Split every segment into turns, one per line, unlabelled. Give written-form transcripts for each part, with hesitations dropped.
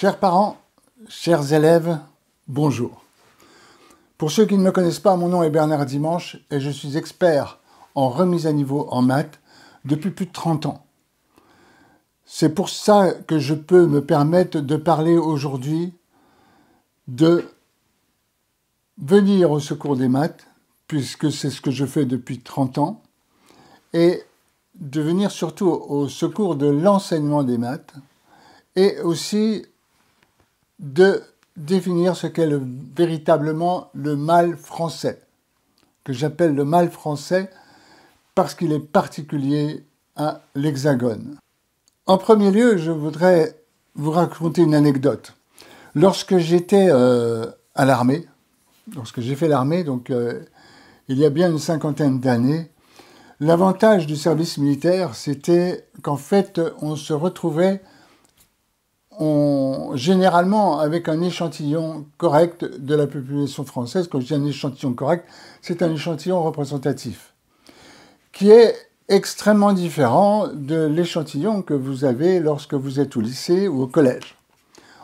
Chers parents, chers élèves, bonjour. Pour ceux qui ne me connaissent pas, mon nom est Bernard Dimanche et je suis expert en remise à niveau en maths depuis plus de 30 ans. C'est pour ça que je peux me permettre de parler aujourd'hui de venir au secours des maths, puisque c'est ce que je fais depuis 30 ans, et de venir surtout au secours de l'enseignement des maths, et aussi de définir ce qu'est véritablement le mal français, que j'appelle le mal français parce qu'il est particulier à l'Hexagone. En premier lieu, je voudrais vous raconter une anecdote. Lorsque j'étais à l'armée, lorsque j'ai fait l'armée, donc il y a bien une cinquantaine d'années, l'avantage du service militaire, c'était qu'en fait, on se retrouvait généralement avec un échantillon correct de la population française. Quand je dis un échantillon correct, c'est un échantillon représentatif, qui est extrêmement différent de l'échantillon que vous avez lorsque vous êtes au lycée ou au collège.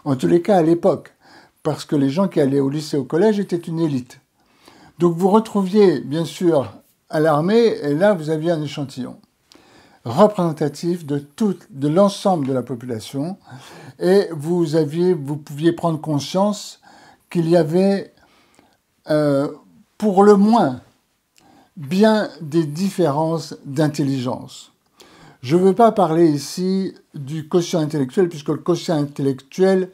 En tous les cas, à l'époque, parce que les gens qui allaient au lycée ou au collège étaient une élite. Donc vous retrouviez, bien sûr, à l'armée, et là, vous aviez un échantillon représentatif de l'ensemble de la population, et vous pouviez prendre conscience qu'il y avait, pour le moins, bien des différences d'intelligence. Je ne veux pas parler ici du quotient intellectuel, puisque le quotient intellectuel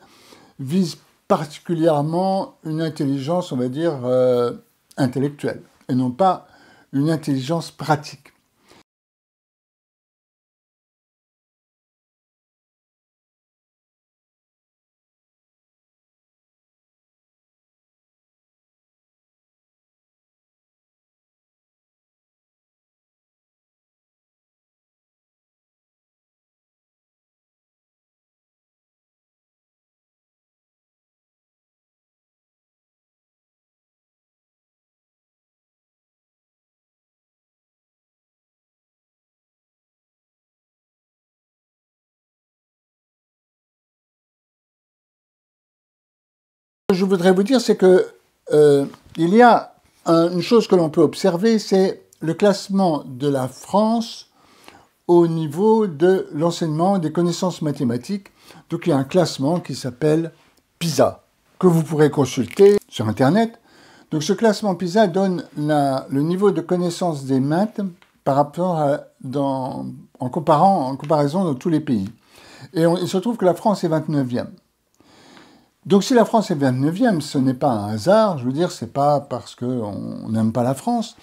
vise particulièrement une intelligence, on va dire, intellectuelle, et non pas une intelligence pratique. Ce que je voudrais vous dire, c'est que il y a une chose que l'on peut observer, c'est le classement de la France au niveau de l'enseignement des connaissances mathématiques. Donc il y a un classement qui s'appelle PISA, que vous pourrez consulter sur Internet. Donc ce classement PISA donne le niveau de connaissance des maths par rapport en comparaison dans tous les pays. Et il se trouve que la France est 29e. Donc si la France est 29e, ce n'est pas un hasard, je veux dire, c'est pas parce qu'on n'aime pas la France,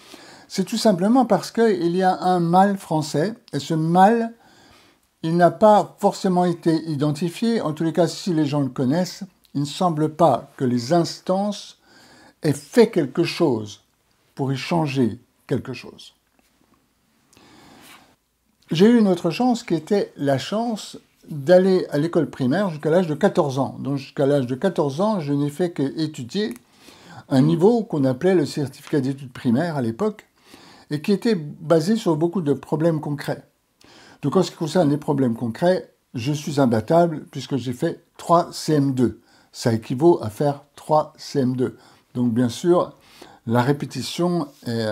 c'est tout simplement parce qu'il y a un mal français, et ce mal, il n'a pas forcément été identifié, en tous les cas, si les gens le connaissent, il ne semble pas que les instances aient fait quelque chose pour y changer quelque chose. J'ai eu une autre chance qui était la chance d'aller à l'école primaire jusqu'à l'âge de 14 ans. Donc jusqu'à l'âge de 14 ans, je n'ai fait qu'étudier un niveau qu'on appelait le certificat d'études primaires à l'époque, et qui était basé sur beaucoup de problèmes concrets. Donc en ce qui concerne les problèmes concrets, je suis imbattable puisque j'ai fait 3 CM2. Ça équivaut à faire 3 CM2. Donc bien sûr, la répétition et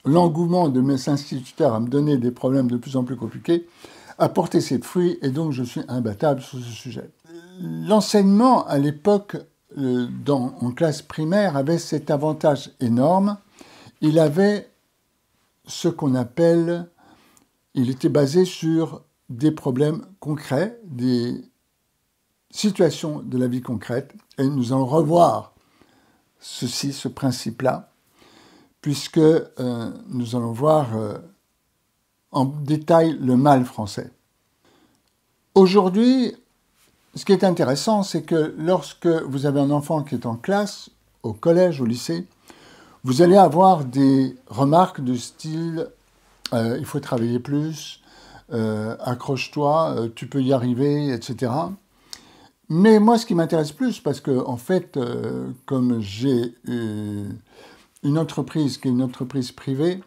l'engouement de mes instituteurs à me donner des problèmes de plus en plus compliqués a porté ses fruits, et donc je suis imbattable sur ce sujet. L'enseignement à l'époque en classe primaire avait cet avantage énorme. Il avait ce qu'on appelle, il était basé sur des problèmes concrets, des situations de la vie concrète, et nous allons revoir ce principe-là, puisque nous allons voir en détail le mal français. Aujourd'hui, ce qui est intéressant, c'est que lorsque vous avez un enfant qui est en classe, au collège, au lycée, vous allez avoir des remarques de style « il faut travailler plus »,« accroche-toi, tu peux y arriver », etc. Mais moi, ce qui m'intéresse plus, parce que en fait, comme j'ai une entreprise qui est une entreprise privée,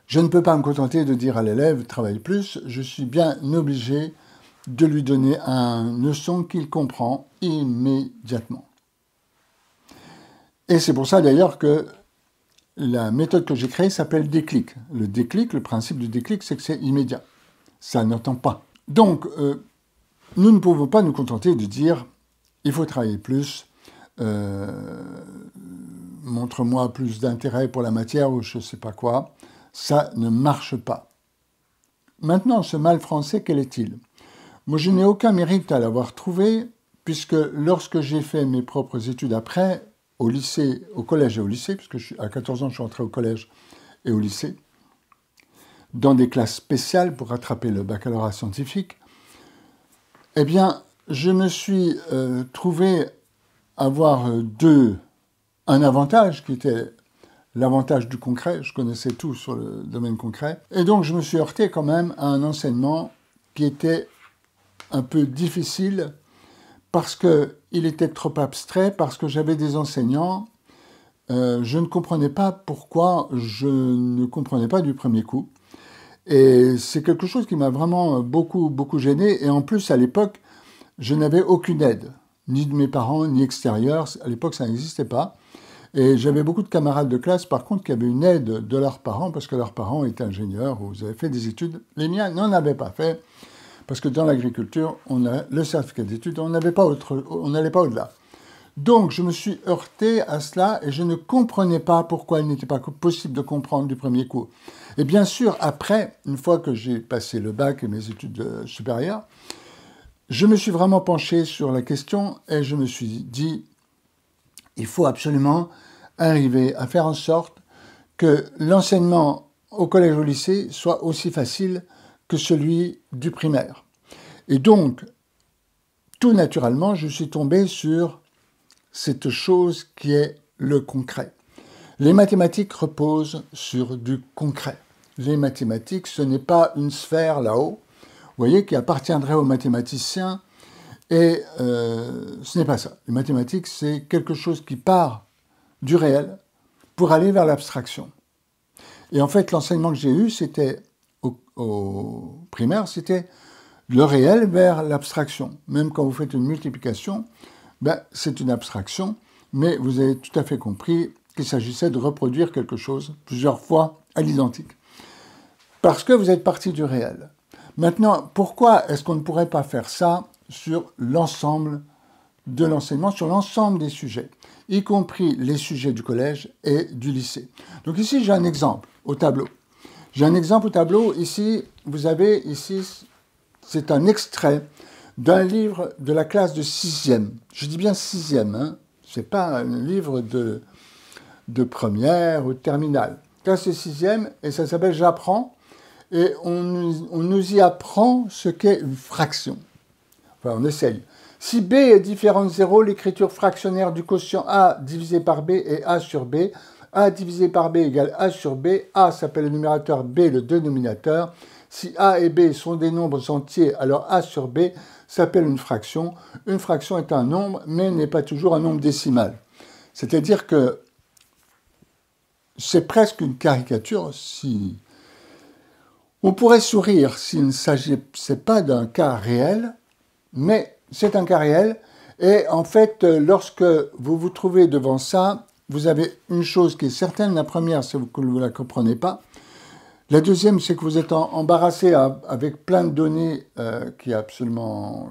je ne peux pas me contenter de dire à l'élève « travaille plus », je suis bien obligé de lui donner une leçon qu'il comprend immédiatement. Et c'est pour ça d'ailleurs que la méthode que j'ai créée s'appelle déclic. Le déclic, le principe du déclic, c'est que c'est immédiat. Ça n'attend pas. Donc, nous ne pouvons pas nous contenter de dire « il faut travailler plus », montre-moi plus d'intérêt pour la matière ou je ne sais pas quoi. Ça ne marche pas. Maintenant, ce mal français, quel est-il? Moi, je n'ai aucun mérite à l'avoir trouvé, puisque lorsque j'ai fait mes propres études après, au lycée, au collège et au lycée, puisque à 14 ans, je suis entré au collège et au lycée, dans des classes spéciales pour rattraper le baccalauréat scientifique, eh bien, je me suis trouvé avoir un avantage qui était l'avantage du concret. Je connaissais tout sur le domaine concret. Et donc, je me suis heurté quand même à un enseignement qui était un peu difficile parce qu'il était trop abstrait, parce que j'avais des enseignants. Je ne comprenais pas pourquoi je ne comprenais pas du premier coup. Et c'est quelque chose qui m'a vraiment beaucoup gêné. Et en plus, à l'époque, je n'avais aucune aide, ni de mes parents, ni extérieure. À l'époque, ça n'existait pas. Et j'avais beaucoup de camarades de classe, par contre, qui avaient une aide de leurs parents, parce que leurs parents étaient ingénieurs ou ils avaient fait des études. Les miens n'en avaient pas fait, parce que dans l'agriculture, on a le certificat d'études, on n'allait pas au-delà. Donc, je me suis heurté à cela et je ne comprenais pas pourquoi il n'était pas possible de comprendre du premier coup. Et bien sûr, après, une fois que j'ai passé le bac et mes études supérieures, je me suis vraiment penché sur la question et je me suis dit, il faut absolument arriver à faire en sorte que l'enseignement au collège ou au lycée soit aussi facile que celui du primaire. Et donc, tout naturellement, je suis tombé sur cette chose qui est le concret. Les mathématiques reposent sur du concret. Les mathématiques, ce n'est pas une sphère là-haut, vous voyez, qui appartiendrait aux mathématiciens, et ce n'est pas ça. Les mathématiques, c'est quelque chose qui part du réel pour aller vers l'abstraction. Et en fait, l'enseignement que j'ai eu, c'était au primaire, c'était le réel vers l'abstraction. Même quand vous faites une multiplication, ben, c'est une abstraction, mais vous avez tout à fait compris qu'il s'agissait de reproduire quelque chose plusieurs fois à l'identique. Parce que vous êtes parti du réel. Maintenant, pourquoi est-ce qu'on ne pourrait pas faire ça sur l'ensemble de l'enseignement, sur l'ensemble des sujets, y compris les sujets du collège et du lycée? Donc ici, j'ai un exemple au tableau. J'ai un exemple au tableau. Ici, vous avez, c'est un extrait d'un livre de la classe de 6e. Je dis bien 6e, hein. Ce n'est pas un livre de première ou de terminale. Classe de 6e, et ça s'appelle « J'apprends ». Et on nous y apprend ce qu'est une fraction. Enfin, on essaye. Si B est différent de 0, l'écriture fractionnaire du quotient A divisé par B est A sur B. A divisé par B égale A sur B. A s'appelle le numérateur, B le dénominateur. Si A et B sont des nombres entiers, alors A sur B s'appelle une fraction. Une fraction est un nombre, mais n'est pas toujours un nombre décimal. C'est-à-dire que c'est presque une caricature. Si on pourrait sourire s'il ne s'agissait pas d'un cas réel, mais c'est un cas réel. Et en fait, lorsque vous vous trouvez devant ça, vous avez une chose qui est certaine. La première, c'est que vous ne la comprenez pas. La deuxième, c'est que vous êtes embarrassé avec plein de données qui est absolument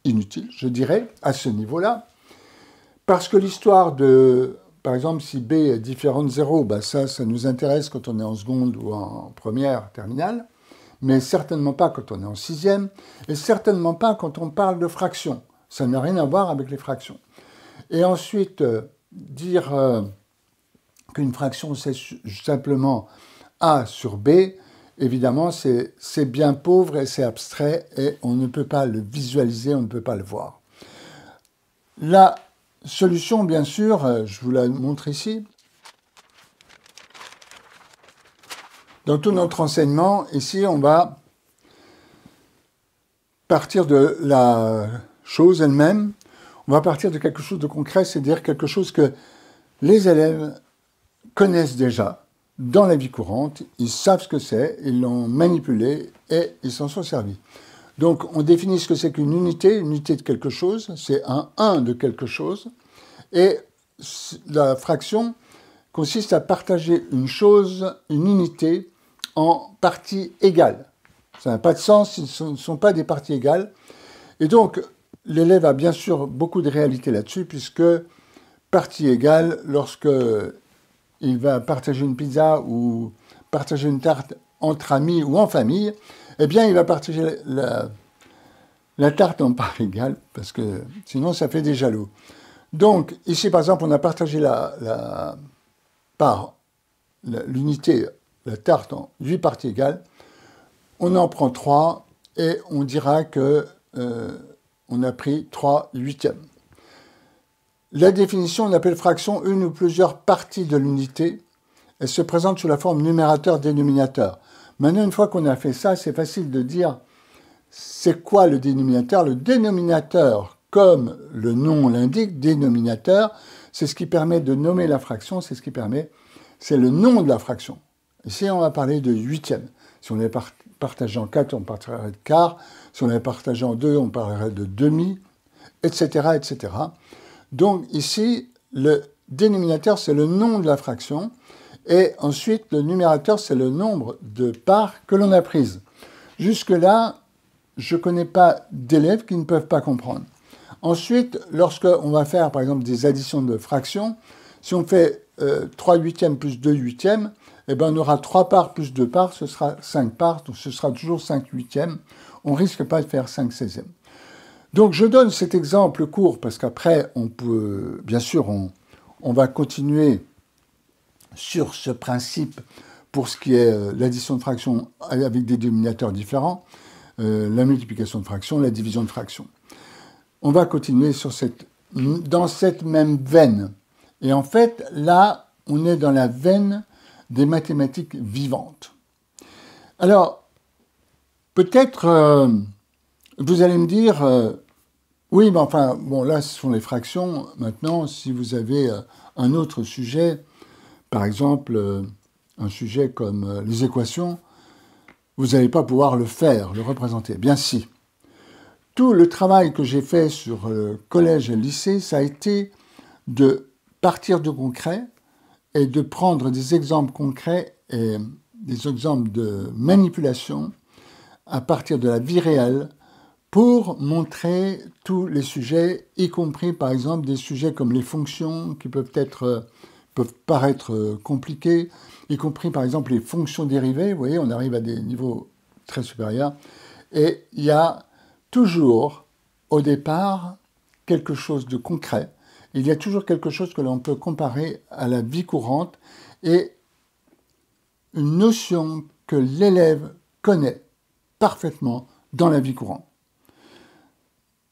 inutile, je dirais, à ce niveau-là. Parce que l'histoire de, par exemple, si B est différent de 0, ben ça nous intéresse quand on est en seconde ou en première terminale, mais certainement pas quand on est en 6e, et certainement pas quand on parle de fractions. Ça n'a rien à voir avec les fractions. Et ensuite, dire qu'une fraction, c'est simplement A sur B, évidemment, c'est bien pauvre et c'est abstrait, et on ne peut pas le visualiser, on ne peut pas le voir. La solution, bien sûr, je vous la montre ici. Dans tout notre enseignement, ici, on va partir de la chose elle-même, on va partir de quelque chose de concret, c'est-à-dire quelque chose que les élèves connaissent déjà dans la vie courante, ils savent ce que c'est, ils l'ont manipulé et ils s'en sont servis. Donc, on définit ce que c'est qu'une unité de quelque chose, c'est un 1 de quelque chose, et la fraction consiste à partager une chose, une unité, en parties égales. Ça n'a pas de sens, ce ne sont pas des parties égales. Et donc, l'élève a bien sûr beaucoup de réalité là-dessus, puisque partie égale, lorsque il va partager une pizza ou partager une tarte entre amis ou en famille, eh bien, il va partager la tarte en part égale, parce que sinon, ça fait des jaloux. Donc, ici, par exemple, on a partagé l'unité, la tarte en 8 parties égales. On en prend 3 et on dira que on a pris 3 huitièmes. La définition, on appelle fraction une ou plusieurs parties de l'unité. Elle se présente sous la forme numérateur-dénominateur. Maintenant, une fois qu'on a fait ça, c'est facile de dire c'est quoi le dénominateur. Le dénominateur, comme le nom l'indique, dénominateur, c'est ce qui permet de nommer la fraction, c'est le nom de la fraction. Ici, on va parler de huitième. Si on est partagé en 4, on parlerait de quart. Si on est partagé en 2, on parlerait de demi, etc., etc. Donc ici, le dénominateur, c'est le nom de la fraction. Et ensuite, le numérateur, c'est le nombre de parts que l'on a prises. Jusque-là, je ne connais pas d'élèves qui ne peuvent pas comprendre. Ensuite, lorsqu'on va faire, par exemple, des additions de fractions, si on fait 3 huitièmes plus 2 huitièmes, eh ben, on aura 3 parts plus 2 parts, ce sera 5 parts, donc ce sera toujours 5 huitièmes. On ne risque pas de faire 5 seizièmes. Donc je donne cet exemple court parce qu'après, on peut, bien sûr, on va continuer sur ce principe pour ce qui est l'addition de fractions avec des dénominateurs différents, la multiplication de fractions, la division de fractions. On va continuer dans cette même veine. Et en fait, là, on est dans la veine des mathématiques vivantes. Alors, peut-être, vous allez me dire, oui, mais enfin, bon, là, ce sont les fractions. Maintenant, si vous avez un autre sujet, par exemple, un sujet comme les équations, vous n'allez pas pouvoir le faire, le représenter. Bien si. Tout le travail que j'ai fait sur le collège et le lycée, ça a été de partir de concret et de prendre des exemples concrets et des exemples de manipulation à partir de la vie réelle pour montrer tous les sujets, y compris par exemple des sujets comme les fonctions qui peuvent paraître compliqués, y compris par exemple les fonctions dérivées. Vous voyez, on arrive à des niveaux très supérieurs. Et il y a toujours, au départ, quelque chose de concret. Il y a toujours quelque chose que l'on peut comparer à la vie courante et une notion que l'élève connaît parfaitement dans la vie courante.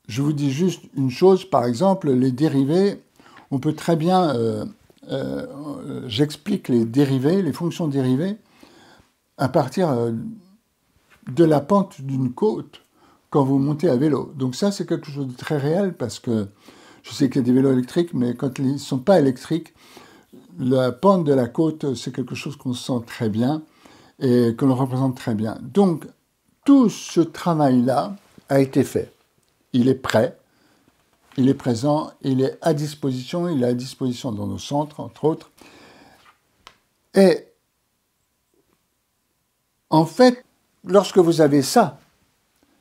Je vous dis juste une chose, par exemple, les dérivés, on peut très bien, j'explique les dérivés, les fonctions dérivées, à partir de la pente d'une côte quand vous montez à vélo. Donc ça, c'est quelque chose de très réel parce que je sais qu'il y a des vélos électriques, mais quand ils ne sont pas électriques, la pente de la côte, c'est quelque chose qu'on sent très bien et que l'on représente très bien. Donc, tout ce travail-là a été fait. Il est prêt, il est présent, il est à disposition, il est à disposition dans nos centres, entre autres. Et en fait, lorsque vous avez ça,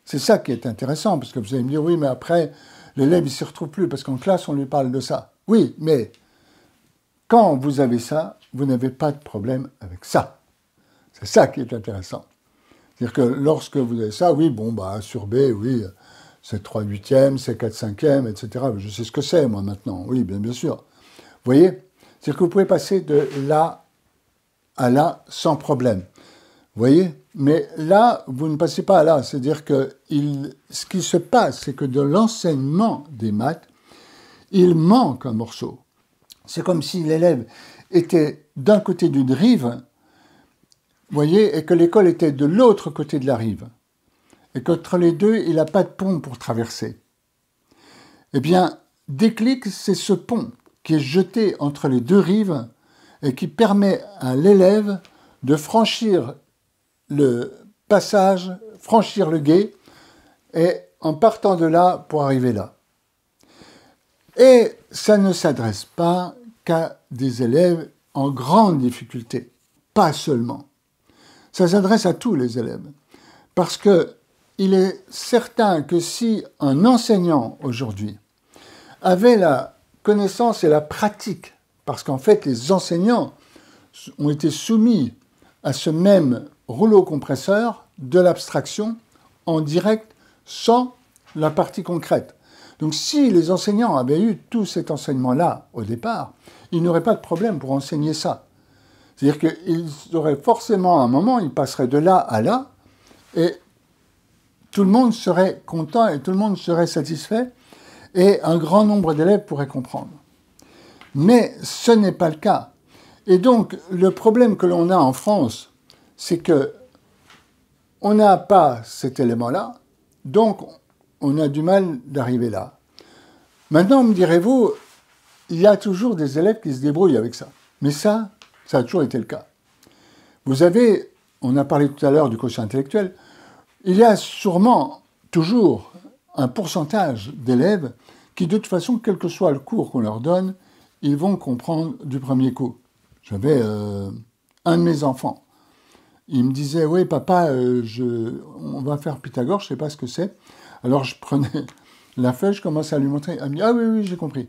c'est ça qui est intéressant, parce que vous allez me dire, oui, mais après, l'élève, il ne s'y retrouve plus, parce qu'en classe, on lui parle de ça. Oui, mais quand vous avez ça, vous n'avez pas de problème avec ça. C'est ça qui est intéressant. C'est-à-dire que lorsque vous avez ça, oui, bon, bah, sur B, oui, c'est 3 huitièmes, c'est 4 cinquièmes, etc. Je sais ce que c'est, moi, maintenant. Oui, bien sûr. Vous voyez? C'est-à-dire que vous pouvez passer de là à là sans problème. Vous voyez? Mais là, vous ne passez pas à là. C'est-à-dire que ce qui se passe, c'est que de l'enseignement des maths, il manque un morceau. C'est comme si l'élève était d'un côté d'une rive, vous voyez, et que l'école était de l'autre côté de la rive. Et qu'entre les deux, il n'a pas de pont pour traverser. Eh bien, Déclic, c'est ce pont qui est jeté entre les deux rives et qui permet à l'élève de franchir le passage, franchir le gué et en partant de là pour arriver là. Et ça ne s'adresse pas qu'à des élèves en grande difficulté, pas seulement. Ça s'adresse à tous les élèves. Parce que il est certain que si un enseignant aujourd'hui avait la connaissance et la pratique, parce qu'en fait les enseignants ont été soumis à ce même rouleau compresseur de l'abstraction en direct sans la partie concrète. Donc si les enseignants avaient eu tout cet enseignement-là au départ, ils n'auraient pas de problème pour enseigner ça. C'est-à-dire qu'ils auraient forcément à un moment, ils passeraient de là à là, et tout le monde serait content et tout le monde serait satisfait, et un grand nombre d'élèves pourraient comprendre. Mais ce n'est pas le cas. Et donc, le problème que l'on a en France, c'est que on n'a pas cet élément-là, donc on a du mal d'arriver là. Maintenant, me direz-vous, il y a toujours des élèves qui se débrouillent avec ça. Mais ça a toujours été le cas. Vous avez, on a parlé tout à l'heure du quotient intellectuel, il y a sûrement toujours un pourcentage d'élèves qui, de toute façon, quel que soit le cours qu'on leur donne, ils vont comprendre du premier coup. J'avais un de mes enfants. Il me disait, oui, papa, on va faire Pythagore, je ne sais pas ce que c'est. Alors je prenais la feuille, je commençais à lui montrer. Elle me dit, ah oui, oui, j'ai compris.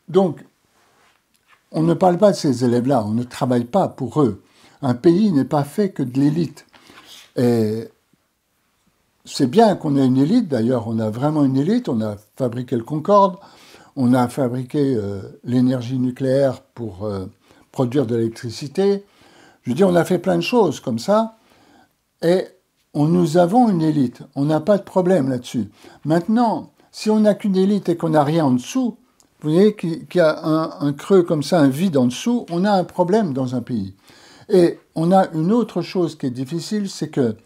Donc, on ne parle pas de ces élèves-là, on ne travaille pas pour eux. Un pays n'est pas fait que de l'élite. Et c'est bien qu'on ait une élite, d'ailleurs, on a vraiment une élite, on a fabriqué le Concorde, on a fabriqué l'énergie nucléaire pour produire de l'électricité. Je veux dire, on a fait plein de choses comme ça, et nous avons une élite, on n'a pas de problème là-dessus. Maintenant, si on n'a qu'une élite et qu'on n'a rien en dessous, vous voyez qu'il y a un creux comme ça, un vide en dessous, on a un problème dans un pays. Et on a une autre chose qui est difficile, c'est que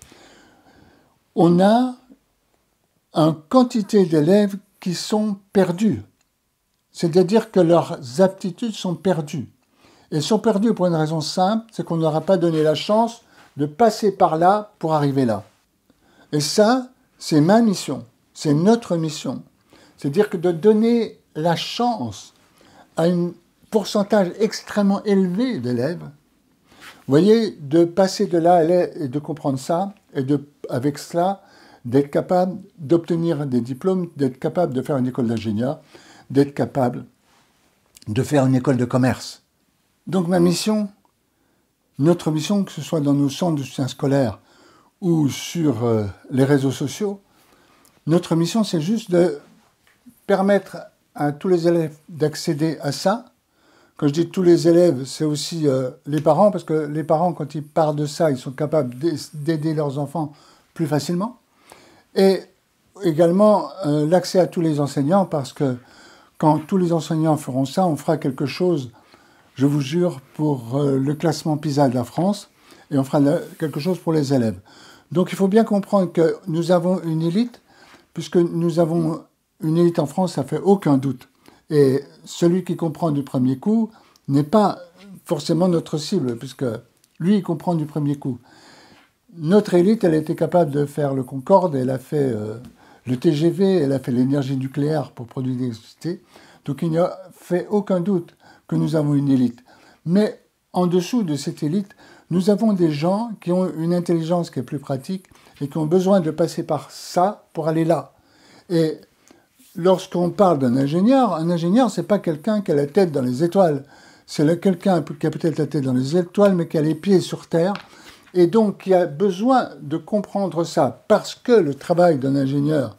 on a une quantité d'élèves qui sont perdus. C'est-à-dire que leurs aptitudes sont perdues. Et sont perdues pour une raison simple, c'est qu'on ne leur a pas donné la chance de passer par là pour arriver là. Et ça, c'est ma mission, c'est notre mission. C'est-à-dire que de donner la chance à un pourcentage extrêmement élevé d'élèves, vous voyez, de passer de là à là et de comprendre ça, et avec cela, d'être capable d'obtenir des diplômes, d'être capable de faire une école d'ingénieur, d'être capable de faire une école de commerce. Donc ma mission, notre mission, que ce soit dans nos centres de soutien scolaire ou sur les réseaux sociaux, notre mission, c'est juste de permettre à tous les élèves d'accéder à ça. Quand je dis tous les élèves, c'est aussi les parents, parce que les parents, quand ils parlent de ça, ils sont capables d'aider leurs enfants plus facilement. Et également l'accès à tous les enseignants, parce que quand tous les enseignants feront ça, on fera quelque chose, je vous jure, pour le classement PISA de la France, et on fera quelque chose pour les élèves. Donc il faut bien comprendre que nous avons une élite, puisque nous avons une élite en France, ça fait aucun doute. Et celui qui comprend du premier coup n'est pas forcément notre cible, puisque lui, il comprend du premier coup. Notre élite, elle était capable de faire le Concorde, elle a fait le TGV, elle a fait l'énergie nucléaire pour produire de l'électricité. Donc il n'y a fait aucun doute que nous avons une élite. Mais en dessous de cette élite, nous avons des gens qui ont une intelligence qui est plus pratique et qui ont besoin de passer par ça pour aller là. Et lorsqu'on parle d'un ingénieur, un ingénieur, c'est pas quelqu'un qui a la tête dans les étoiles. C'est quelqu'un qui a peut-être la tête dans les étoiles, mais qui a les pieds sur terre. Et donc, qui a besoin de comprendre ça. Parce que le travail d'un ingénieur,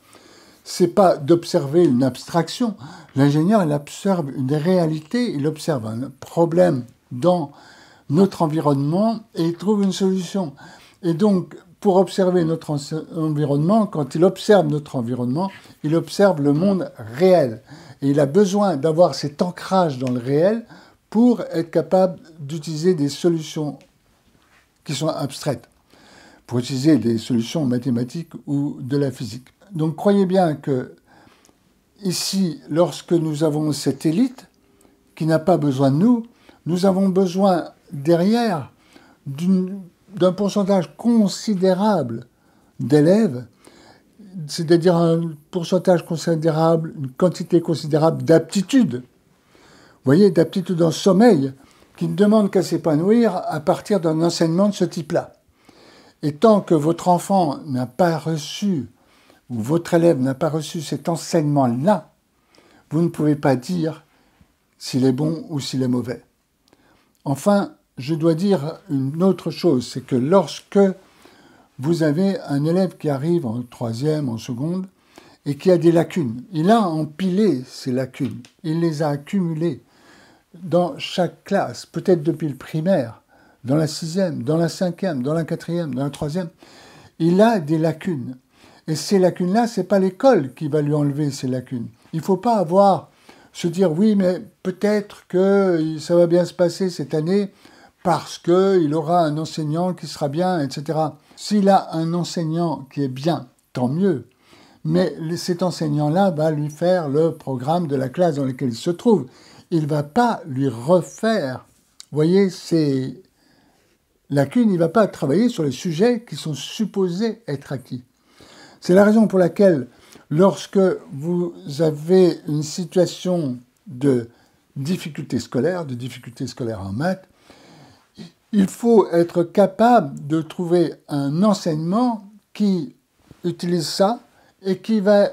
c'est pas d'observer une abstraction. L'ingénieur, il observe une réalité, il observe un problème dans notre environnement et il trouve une solution. Et donc, pour observer notre environnement, quand il observe notre environnement, il observe le monde réel. Et il a besoin d'avoir cet ancrage dans le réel pour être capable d'utiliser des solutions qui sont abstraites, pour utiliser des solutions mathématiques ou de la physique. Donc croyez bien que ici, lorsque nous avons cette élite qui n'a pas besoin de nous, nous avons besoin derrière d'un pourcentage considérable d'élèves c'est-à-dire un pourcentage considérable, une quantité considérable d'aptitude. Vous voyez, d'aptitude en sommeil, qui ne demande qu'à s'épanouir à partir d'un enseignement de ce type-là. Et tant que votre enfant n'a pas reçu, ou votre élève n'a pas reçu cet enseignement-là, vous ne pouvez pas dire s'il est bon ou s'il est mauvais. Enfin, je dois dire une autre chose, c'est que lorsque vous avez un élève qui arrive en troisième, en seconde, et qui a des lacunes, il a empilé ces lacunes, il les a accumulées dans chaque classe, peut-être depuis le primaire, dans la sixième, dans la cinquième, dans la quatrième, dans la troisième, il a des lacunes. Et ces lacunes-là, ce n'est pas l'école qui va lui enlever ces lacunes. Il ne faut pas se dire, oui, mais peut-être que ça va bien se passer cette année parce qu'il aura un enseignant qui sera bien, etc. S'il a un enseignant qui est bien, tant mieux. Mais cet enseignant-là va lui faire le programme de la classe dans laquelle il se trouve. Il ne va pas lui refaire, vous voyez, ces lacunes, il ne va pas travailler sur les sujets qui sont supposés être acquis. C'est la raison pour laquelle, lorsque vous avez une situation de difficulté scolaire en maths, il faut être capable de trouver un enseignement qui utilise ça et qui va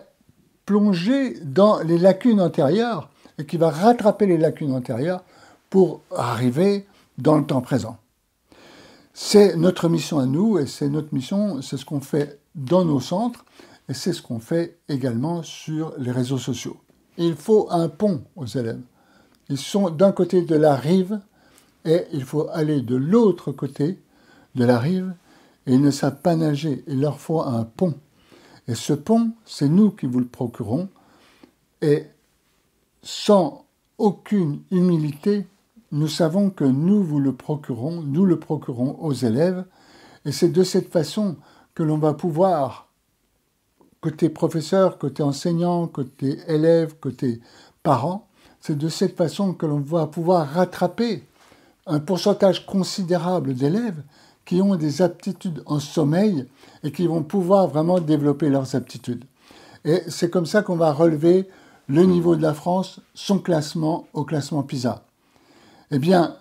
plonger dans les lacunes antérieures et qui va rattraper les lacunes antérieures pour arriver dans le temps présent. C'est notre mission à nous et c'est notre mission, c'est ce qu'on fait dans nos centres et c'est ce qu'on fait également sur les réseaux sociaux. Il faut un pont aux élèves. Ils sont d'un côté de la rive et il faut aller de l'autre côté de la rive et ils ne savent pas nager. Il leur faut un pont. Et ce pont, c'est nous qui vous le procurons et sans aucune humilité, nous savons que nous le procurons aux élèves et c'est de cette façon que l'on va pouvoir, côté professeur, côté enseignant, côté élève, côté parent, c'est de cette façon que l'on va pouvoir rattraper un pourcentage considérable d'élèves qui ont des aptitudes en sommeil et qui vont pouvoir vraiment développer leurs aptitudes. Et c'est comme ça qu'on va relever le niveau de la France, son classement au classement PISA. Eh bien,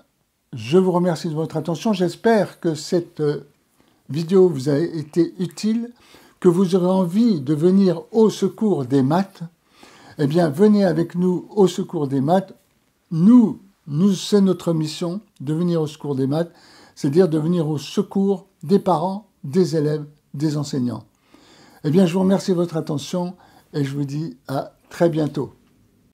je vous remercie de votre attention. J'espère que cette vidéo vous a été utile, que vous aurez envie de venir au secours des maths. Eh bien, venez avec nous au secours des maths. Nous, c'est notre mission de venir au secours des maths, c'est-à-dire de venir au secours des parents, des élèves, des enseignants. Eh bien, je vous remercie de votre attention et je vous dis à très bientôt.